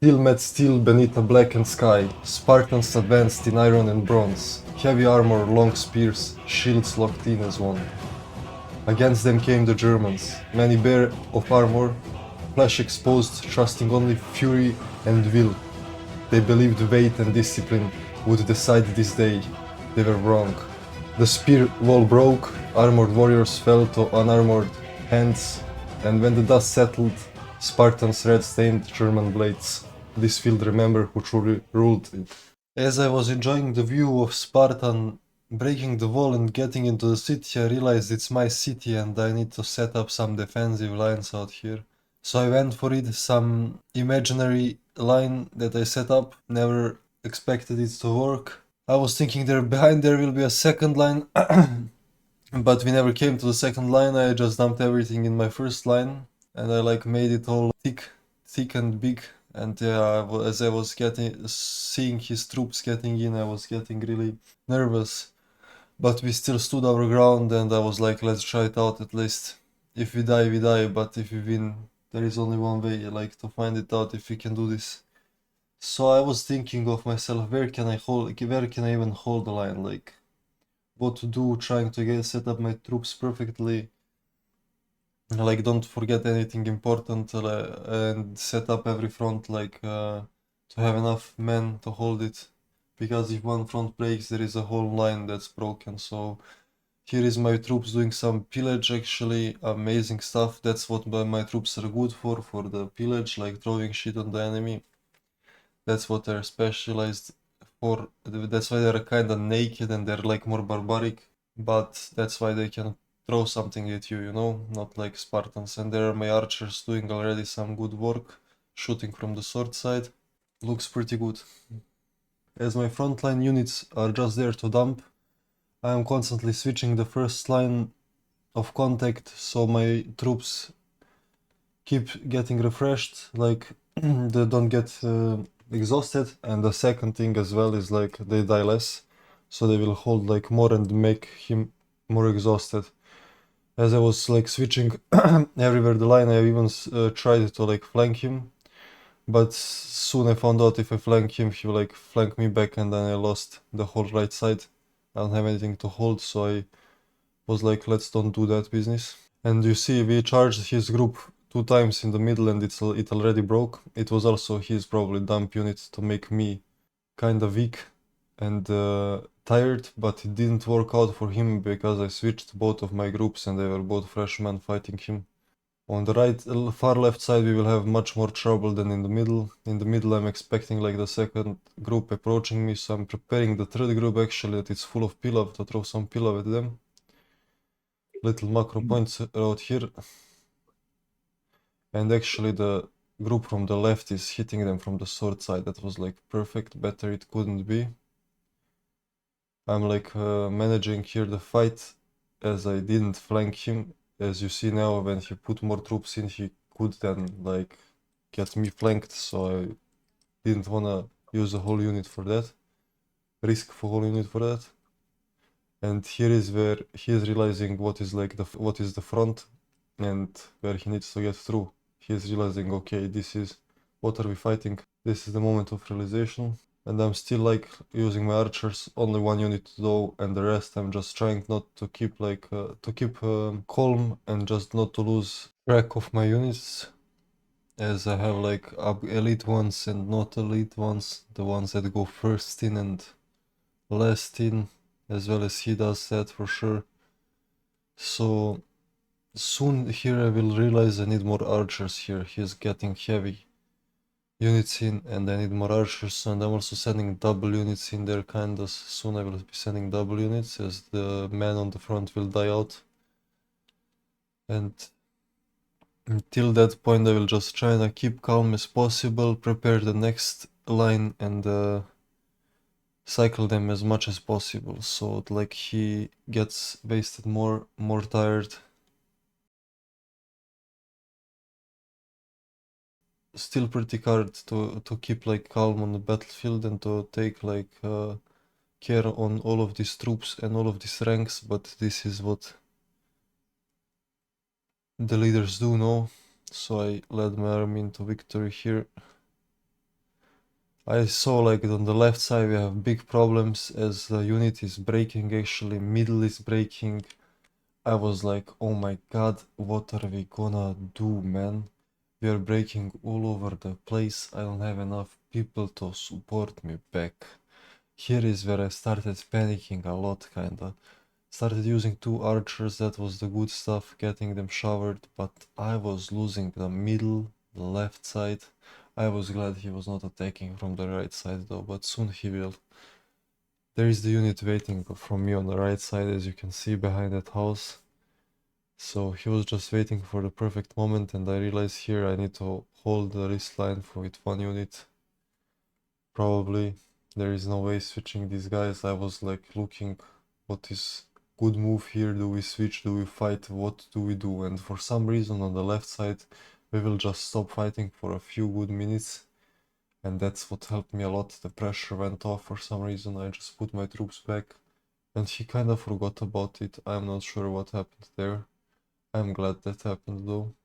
Steel met steel beneath a blackened sky. Spartans advanced in iron and bronze. Heavy armor, long spears, shields locked in as one. Against them came the Germans, many bare of armor, flesh exposed, trusting only fury and will. They believed weight and discipline would decide this day. They were wrong. The spear wall broke, armored warriors fell to unarmored hands, and when the dust settled, Spartans red-stained German blades. This field remember who truly ruled it. As I was enjoying the view of Spartan breaking the wall and getting into the city, I realized it's my city and I need to set up some defensive lines out here. So I went for it, some imaginary line that I set up, never expected it to work. I was thinking behind there will be a second line, but we never came to the second line. I just dumped everything in my first line and I like made it all thick and big. And yeah, as I was seeing his troops getting in, I was getting really nervous. But we still stood our ground and I was like, let's try it out at least. If we die, we die, but if we win, there is only one way, like to find it out if we can do this. So I was thinking of myself, where can I even hold the line, like what to do, trying to set up my troops perfectly, like don't forget anything important, and set up every front, like to have enough men to hold it, because if one front breaks there is a whole line that's broken. So here is my troops doing some pillage, actually amazing stuff. That's what my troops are good for the pillage, like throwing shit on the enemy. That's what they're specialized for. That's why they're kinda naked and they're like more barbaric, but that's why they can throw something at you, you know, not like Spartans. And there are my archers doing already some good work, shooting from the sword side. Looks pretty good. As my frontline units are just there to dump, I am constantly switching the first line of contact, so my troops keep getting refreshed, like they don't get exhausted. And the second thing as well is like they die less, so they will hold like more and make him more exhausted. As I was like switching everywhere the line, I even tried to like flank him, but soon I found out if I flank him, he will like flank me back, and then I lost the whole right side. I don't have anything to hold, so I was like, let's don't do that business. And you see, we charged his group 2 times in the middle and it already broke. It was also his probably dump unit to make me kinda weak and tired, but it didn't work out for him because I switched both of my groups and they were both freshmen fighting him. On the right, far left side, we will have much more trouble than in the middle. In the middle, I'm expecting like the second group approaching me, so I'm preparing the third group actually that it's full of pillav to throw some pillav at them. Little macro points out here. And actually the group from the left is hitting them from the sword side. That was like perfect, better it couldn't be. I'm like managing here the fight as I didn't flank him. As you see now, when he put more troops in, he could then like get me flanked, so I didn't wanna use a whole unit for that, risk for whole unit for that. And here is where he is realizing what is the front and where he needs to get through. He is realizing, okay, what are we fighting? This is the moment of realization. And I'm still like using my archers, only one unit to go, and the rest I'm just trying not to keep calm and just not to lose track of my units, as I have like elite ones and not elite ones, the ones that go first in and last in, as well as he does that for sure. So soon here I will realize I need more archers here. He's getting heavy units in and I need more archers, and I'm also sending double units in there kinda. Soon I will be sending double units as the man on the front will die out. And until that point I will just try to keep calm as possible, prepare the next line and cycle them as much as possible, so like he gets wasted more tired. Still pretty hard to keep like calm on the battlefield and to take like care on all of these troops and all of these ranks, but this is what the leaders do know. So I led my army into victory here. I saw like on the left side we have big problems as the unit is breaking, actually middle is breaking. I was like, oh my god, what are we gonna do, man? We are breaking all over the place. I don't have enough people to support me back. Here is where I started panicking a lot, kinda. Started using 2 archers, that was the good stuff, getting them showered, but I was losing the middle, the left side. I was glad he was not attacking from the right side though, but soon he will. There is the unit waiting from me on the right side, as you can see behind that house. So he was just waiting for the perfect moment, and I realized here I need to hold the wrist line with one unit. Probably there is no way switching these guys. I was like looking what is good move here. Do we switch? Do we fight? What do we do? And for some reason on the left side we will just stop fighting for a few good minutes, and that's what helped me a lot. The pressure went off for some reason. I just put my troops back and he kind of forgot about it. I'm not sure what happened there. I'm glad that happened though.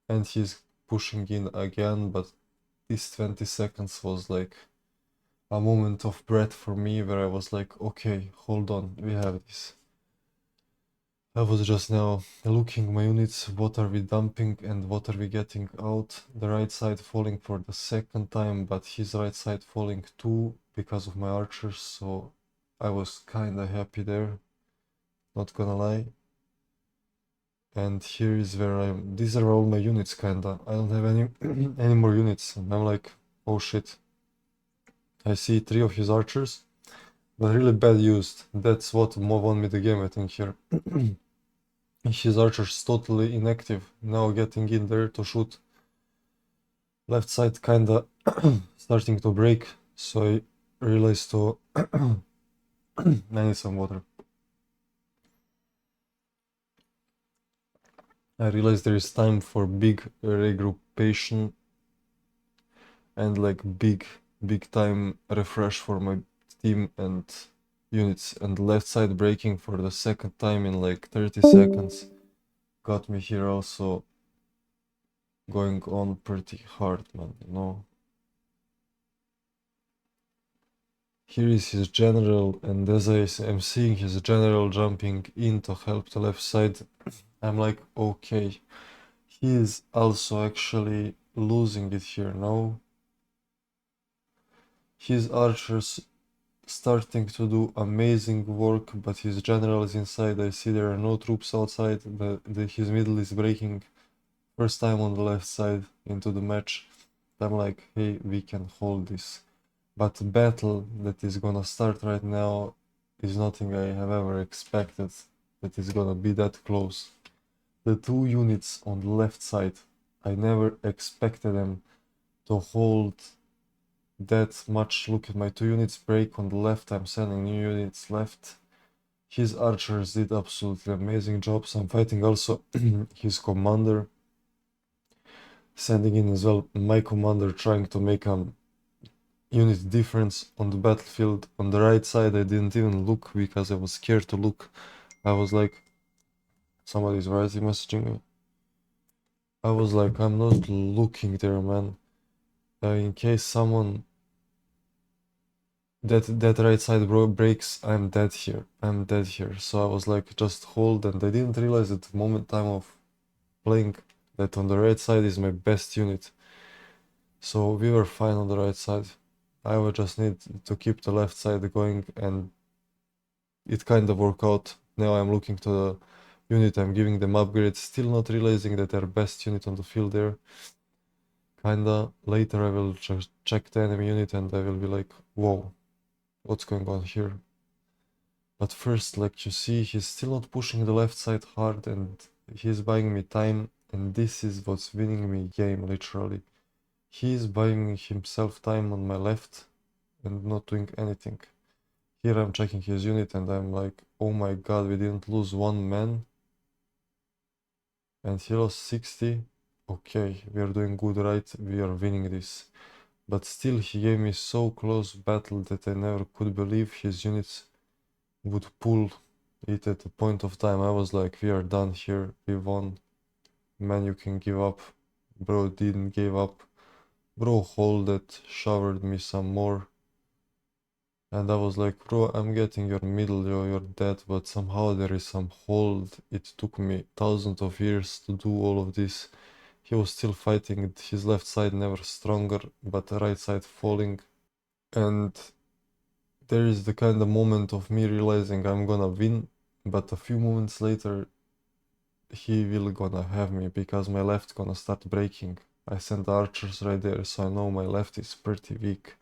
And he's pushing in again, but this 20 seconds was like a moment of breath for me where I was like, okay, hold on, we have this. I was just now looking my units, what are we dumping and what are we getting out. The right side falling for the second time, but his right side falling too because of my archers, so I was kinda happy there, not gonna lie. And here is where these are all my units kinda. I don't have any any more units, and I'm like, oh shit. I see 3 of his archers, but really bad used. That's what won me the game, I think, here. His archer's totally inactive, now getting in there to shoot. Left side kinda starting to break, so I realized to... I need some water. I realized there is time for big regroupation and like big time refresh for my team and units. And left side breaking for the second time in like 30 seconds got me here also going on pretty hard, man, you know. Here is his general, and as I am seeing his general jumping in to help the left side, I'm like, okay, he is also actually losing it here now. His archers starting to do amazing work, but his general is inside. I see there are no troops outside. His middle is breaking. First time on the left side into the match. I'm like, hey, we can hold this. But the battle that is gonna start right now is nothing I have ever expected that is gonna be that close. The 2 units on the left side, I never expected them to hold that much. Look at my 2 units break on the left. I'm sending new units left. His archers did absolutely amazing jobs. I'm fighting also his commander, sending in as well my commander, trying to make a unit difference on the battlefield. On the right side I didn't even look because I was scared to look. I was like, somebody's writing messaging me. I was like, I'm not looking there, man. In case someone that right side breaks, I'm dead here. I'm dead here. So I was like, just hold, and I didn't realize at the moment time of playing that on the right side is my best unit. So we were fine on the right side. I would just need to keep the left side going, and it kind of worked out. Now I'm looking to the unit, I'm giving them upgrades, still not realizing that they're best unit on the field there. Kinda later I will just check the enemy unit and I will be like, whoa, what's going on here? But first, like you see, he's still not pushing the left side hard and he's buying me time, and this is what's winning me game, literally. He's buying himself time on my left and not doing anything. Here I'm checking his unit and I'm like, oh my god, we didn't lose 1 man. And he lost 60. Okay, we are doing good, right? We are winning this. But still, he gave me so close battle that I never could believe his units would pull it at the point of time. I was like, we are done here, we won. Man, you can give up. Bro didn't give up. Bro, hold it, showered me some more. And I was like, bro, I'm getting your middle, you're dead, but somehow there is some hold. It took me thousands of years to do all of this. He was still fighting, his left side never stronger, but the right side falling. And there is the kind of moment of me realizing I'm gonna win, but a few moments later, he will gonna have me because my left gonna start breaking. I sent archers right there, so I know my left is pretty weak.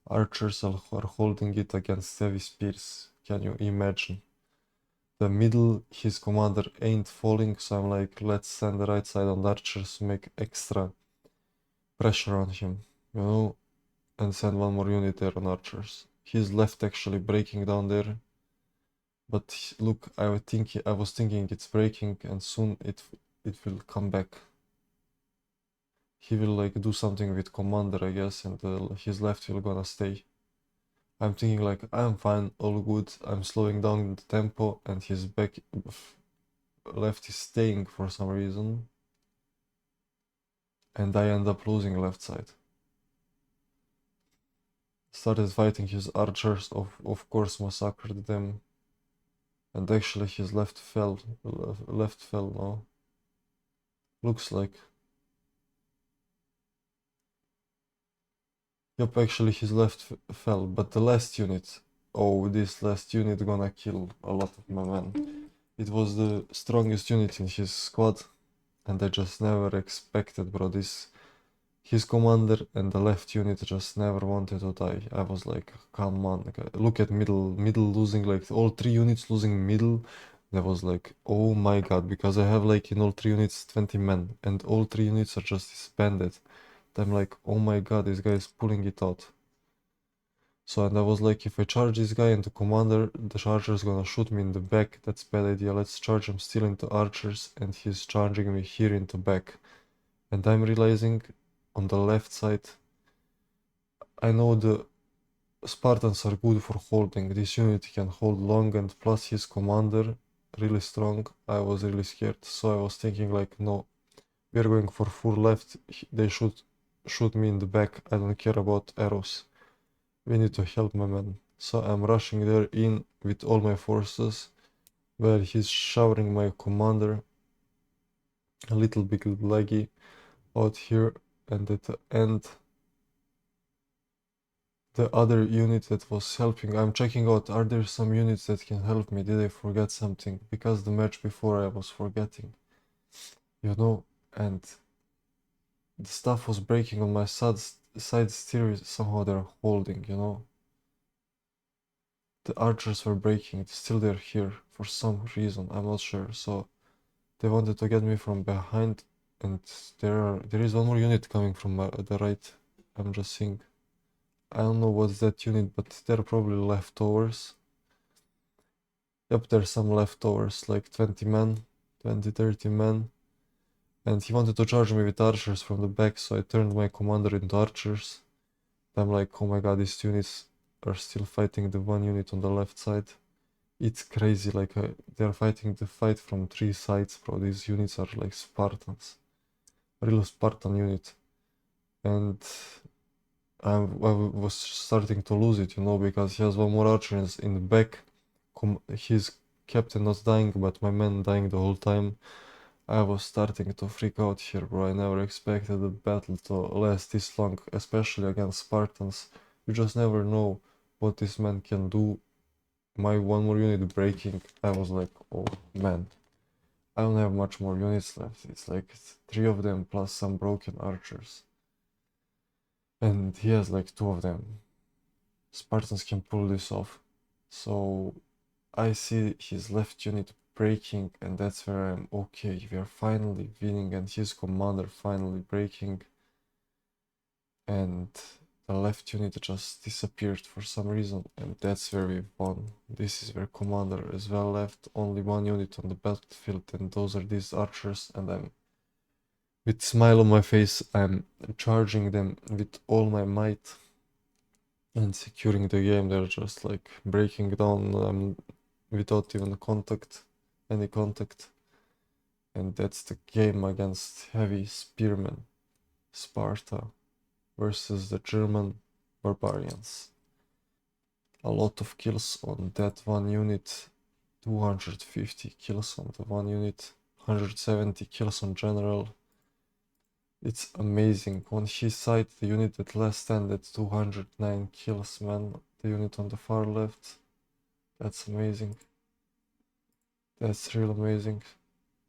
Archers are holding it against heavy spears. Can you imagine? The middle, his commander ain't falling, so I'm like, let's send the right side on the archers, make extra pressure on him, you know, and send one more unit there on archers. His left actually breaking down there, but look, I was thinking it's breaking, and soon it will come back. He will like do something with commander, I guess, and his left will gonna stay. I'm thinking like, I'm fine, all good, I'm slowing down the tempo, and his left is staying for some reason, and I end up losing left side. Started fighting his archers, of course massacred them, and actually his left fell, no? Looks like. Yep, actually his left fell, but the last unit, oh, this last unit gonna kill a lot of my men. It was the strongest unit in his squad, and I just never expected, bro, this. His commander and the left unit just never wanted to die. I was like, come on, look at middle losing, like all three units losing middle. That was like, oh my god, because I have like in all three units 20 men, and all three units are just disbanded. I'm like, oh my god, this guy is pulling it out. So, and I was like, if I charge this guy into commander, the charger is gonna shoot me in the back. That's bad idea. Let's charge him still into archers, and he's charging me here into back. And I'm realizing on the left side, I know the Spartans are good for holding. This unit can hold long, and plus his commander really strong. I was really scared, so I was thinking like, no, we're going for full left. They should shoot me in the back. I don't care about arrows. We need to help my men. So I'm rushing there in with all my forces, where he's showering my commander. A little bit laggy out here, and at the end, the other unit that was helping, I'm checking out, are there some units that can help me? Did I forget something? Because the match before I was forgetting, you know, and the stuff was breaking on my side still somehow they're holding, you know. The archers were breaking, still they're here for some reason, I'm not sure. So they wanted to get me from behind, and there is one more unit coming from the right. I'm just seeing. I don't know what's that unit, but they're probably leftovers. Yep, there's some leftovers, like 20 men, 20, 30 men. And he wanted to charge me with archers from the back, so I turned my commander into archers. I'm like, oh my god, these units are still fighting the one unit on the left side. It's crazy, like they're fighting the fight from three sides, bro. These units are like Spartans. A real Spartan unit. And I was starting to lose it, you know, because he has one more archer in the back. His captain not dying, but my men dying the whole time. I was starting to freak out here, bro. I never expected the battle to last this long, especially against Spartans. You just never know what this man can do. My one more unit breaking, I was like, oh man, I don't have much more units left. It's like three of them plus some broken archers. And he has like two of them. Spartans can pull this off. So I see his left unit breaking, and that's where I'm okay. We are finally winning, and his commander finally breaking. And the left unit just disappeared for some reason, and that's where we won. This is where commander as well left, only one unit on the battlefield, and those are these archers, and I'm with smile on my face, I'm charging them with all my might and securing the game. They're just like breaking down without even any contact. And that's the game against heavy spearmen, Sparta. versus the German barbarians. A lot of kills on that one unit, 250 kills on the one unit, 170 kills on general. It's amazing. On his side, the unit that last ended 209 kills, man. The unit on the far left. That's amazing. That's real amazing.